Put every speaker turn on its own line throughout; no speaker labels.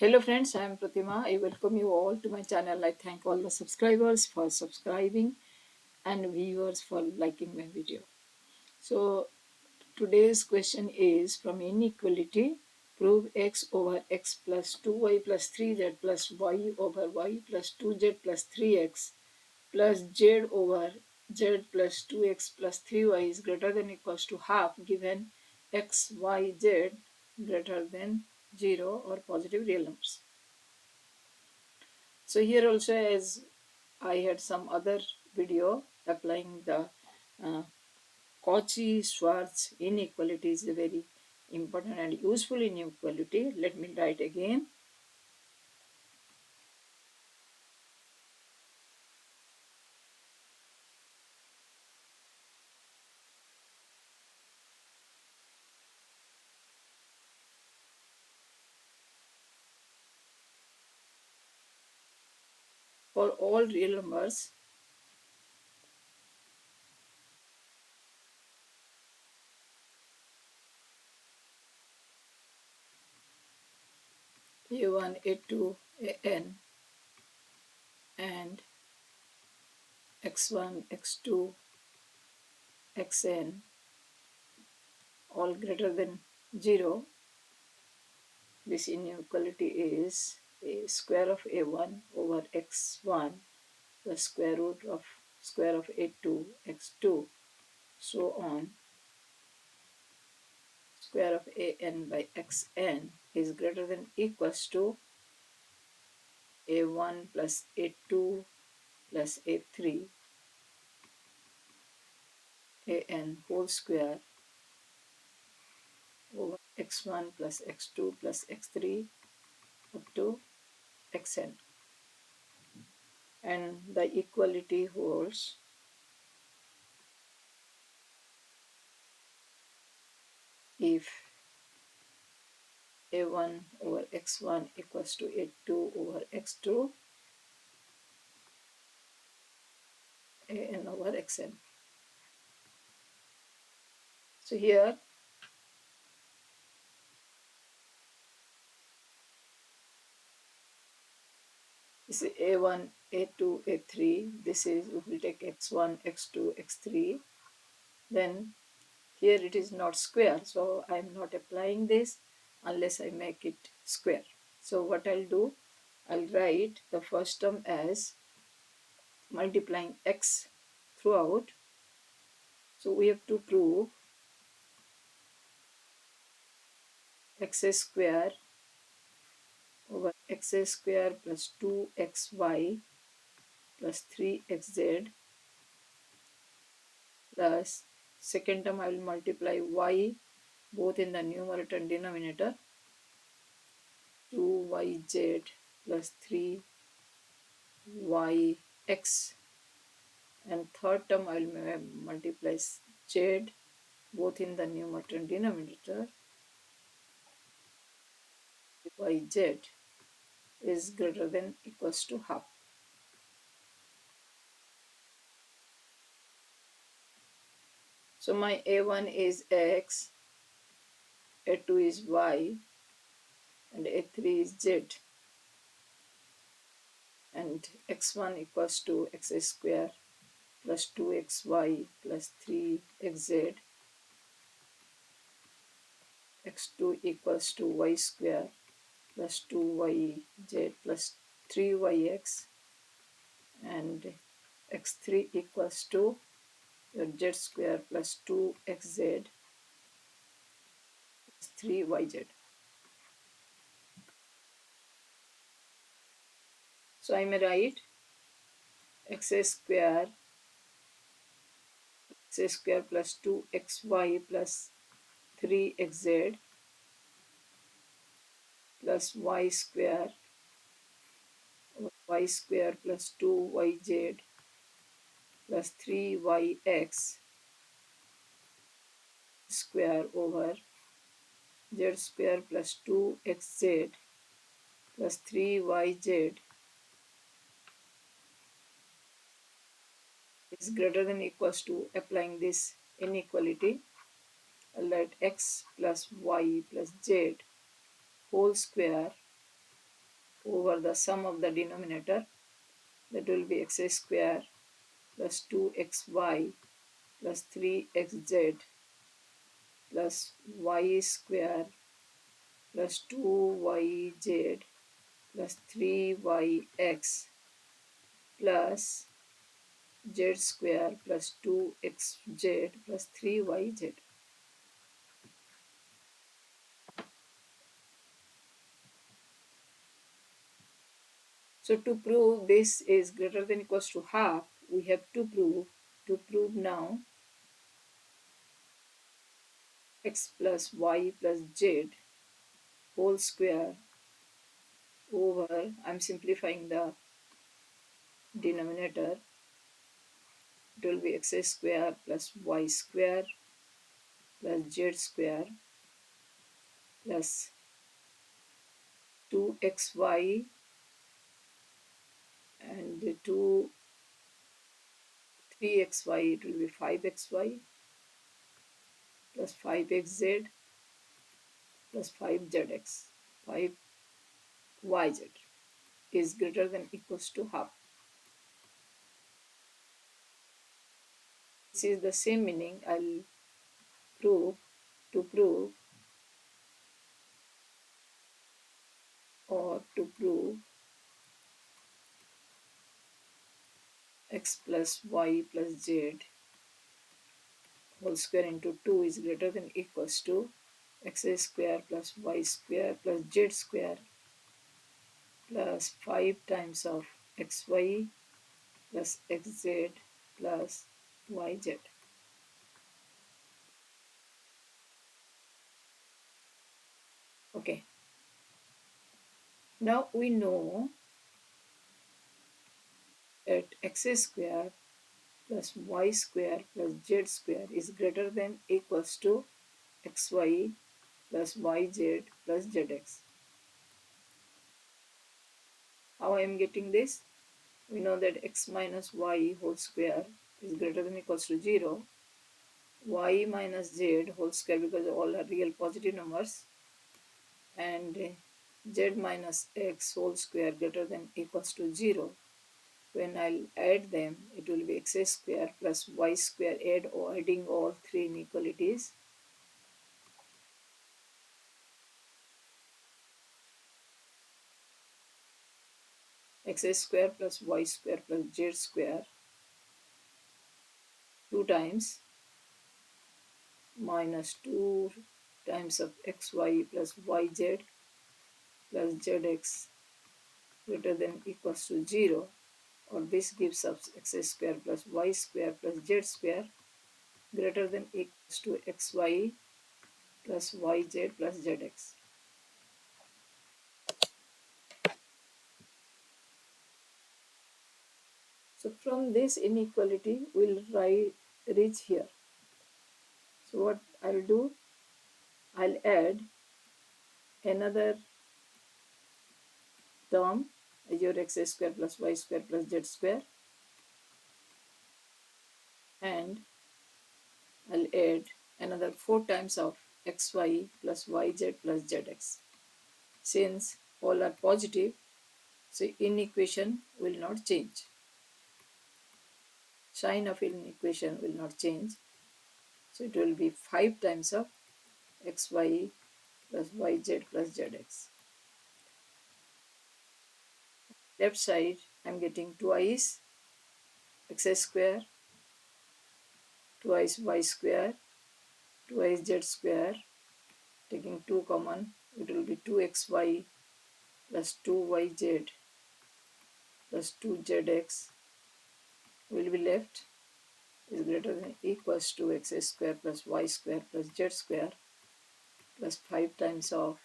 Hello friends, I am Pratima. I welcome you all to my channel. I thank all the subscribers for subscribing and viewers for liking my video. So today's question is from inequality. Prove x over x plus 2y plus 3z plus y over y plus 2z plus 3x plus z over z plus 2x plus 3y is greater than equals to half given x, y, z greater than 0 or positive real numbers. So here also, as I had some other video applying the uh, Cauchy-Schwarz inequality is a very important and useful inequality. Let me write again. For all real numbers, a1, a2, an and x1, x2, xn all greater than 0, this inequality is a square of a1 over x1 the square of a2 x2 so on square of an by xn is greater than equals to a1 plus a2 plus a3 an whole square over x1 plus x2 plus x3 up to xn, and the equality holds if a1 over x1 equals to a2 over x2 an over xn. So here this is a1, a2, a3. This is, we will take x1, x2, x3. Then here it is not square, so I am not applying this unless I make it square. So what I'll do, I'll write the first term as multiplying x throughout. So we have to prove x square over x square plus 2xy plus 3xz plus second term I will multiply y both in the numerator and denominator 2yz plus 3yx, and third term I will multiply z both in the numerator and denominator yz is greater than equals to half. So my a1 is x, a2 is y, and a3 is z, and x1 equals to x square plus 2xy plus 3xz, x2 equals to y square plus 2yz plus 3yx, and x3 equals to your z square plus 2xz plus 3yz. So I may write x square plus 2xy plus 3xz plus y square plus 2yz plus 3yx square over z square plus 2xz plus 3yz is greater than equals to, applying this inequality, I'll write x plus y plus z whole square over the sum of the denominator, that will be x square plus 2xy plus 3xz plus y square plus 2yz plus 3yx plus z square plus 2xz plus 3yz. So to prove this is greater than equals to half, we have to prove now x plus y plus z whole square over, I'm simplifying the denominator, it will be x square plus y square plus z square plus 2xy and 3xy, it will be 5xy plus 5xz plus 5zx, 5yz is greater than equals to half. This is the same meaning I'll prove to prove x plus y plus z whole square into 2 is greater than equals to x square plus y square plus z square plus 5 times of xy plus xz plus yz. Okay, now we know that x square plus y square plus z square is greater than equals to xy plus yz plus zx. How I am getting this? We know that x minus y whole square is greater than equals to 0, y minus z whole square because all are real positive numbers, and z minus x whole square greater than equals to 0. When I'll add them, it will be x square plus y square, adding all three inequalities. X square plus y square plus z square 2 times minus 2 times of xy plus yz plus zx greater than equals to 0, or this gives us x square plus y square plus z square greater than equals to xy plus yz plus zx. So from this inequality we'll reach here. So what I'll do, I'll add another term as your x square plus y square plus z square, and I'll add another 4 times of xy plus yz plus zx. Since all are positive, so inequation will not change. Sign of inequation will not change. So it will be 5 times of xy plus yz plus zx. Left side I'm getting twice x square, twice y square, twice z square. Taking 2 common, it will be 2xy plus 2yz plus 2zx will be left is greater than equals to x square plus y square plus z square plus 5 times of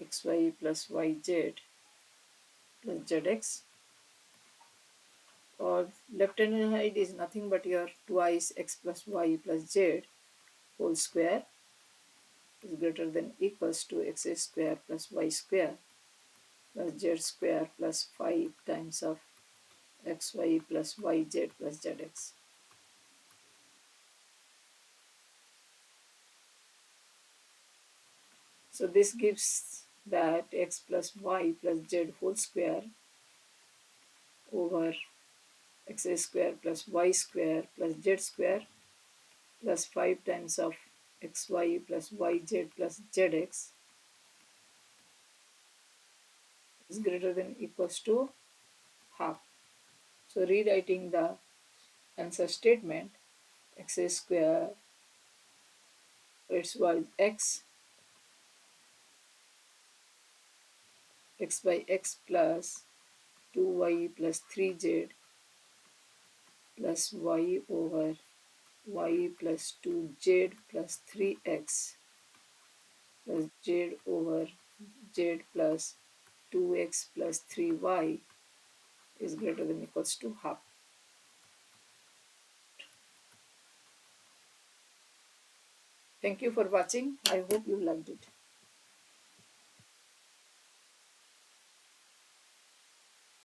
xy plus yz plus zx, or left hand side is nothing but your twice x plus y plus z whole square is greater than equals to x square plus y square plus z square plus 5 times of xy plus yz plus zx. So this gives that x plus y plus z whole square over x square plus y square plus z square plus 5 times of xy plus yz plus zx is greater than equals to half. So rewriting the answer statement, x square, its was x by x plus 2y plus 3z plus y over y plus 2z plus 3x plus z over z plus 2x plus 3y is greater than equals to half. Thank you for watching. I hope you liked it.